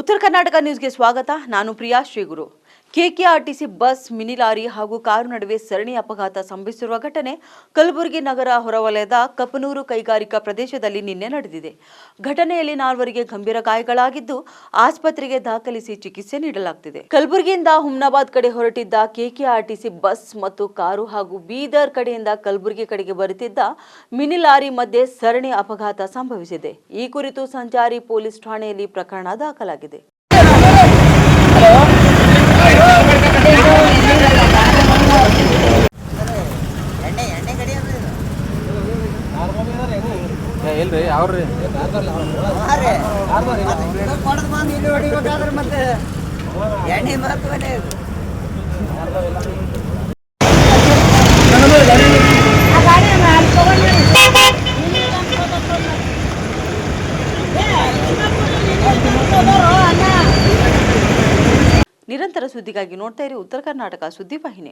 ಉತ್ತರ ಕರ್ನಾಟಕ ನ್ಯೂಸ್ಗೆ ಸ್ವಾಗತ. ನಾನು ಪ್ರಿಯಾ ಶ್ರೀಗುರು. ಕೆಕೆಆರ್ಟಿಸಿ ಬಸ್, ಮಿನಿ ಲಾರಿ ಹಾಗೂ ಕಾರು ನಡುವೆ ಸರಣಿ ಅಪಘಾತ ಸಂಭವಿಸಿರುವ ಘಟನೆ ಕಲಬುರಗಿ ನಗರ ಹೊರವಲಯದ ಕಪನೂರು ಕೈಗಾರಿಕಾ ಪ್ರದೇಶದಲ್ಲಿ ನಿನ್ನೆ ನಡೆದಿದೆ. ಘಟನೆಯಲ್ಲಿ 4 ಗಂಭೀರ ಗಾಯಗಳಾಗಿದ್ದು ಆಸ್ಪತ್ರೆಗೆ ದಾಖಲಿಸಿ ಚಿಕಿತ್ಸೆ ನೀಡಲಾಗುತ್ತಿದೆ. ಕಲಬುರಗಿಯಿಂದ ಹುಮ್ನಾಬಾದ್ ಕಡೆ ಹೊರಟಿದ್ದ ಕೆಕೆಆರ್ಟಿಸಿ ಬಸ್ ಮತ್ತು ಕಾರು ಹಾಗೂ ಬೀದರ್ ಕಡೆಯಿಂದ ಕಲಬುರಗಿ ಕಡೆಗೆ ಬರುತ್ತಿದ್ದ ಮಿನಿ ಲಾರಿ ಮಧ್ಯೆ ಸರಣಿ ಅಪಘಾತ ಸಂಭವಿಸಿದೆ. ಈ ಕುರಿತು ಸಂಚಾರಿ ಪೊಲೀಸ್ ಠಾಣೆಯಲ್ಲಿ ಪ್ರಕರಣ ದಾಖಲಾಗಿದೆ. ನಿರಂತರ ಸುದ್ದಿಗಾಗಿ ನೋಡ್ತಾ ಇರಿ ಉತ್ತರ ಕರ್ನಾಟಕ ಸುದ್ದಿವಾಹಿನಿ.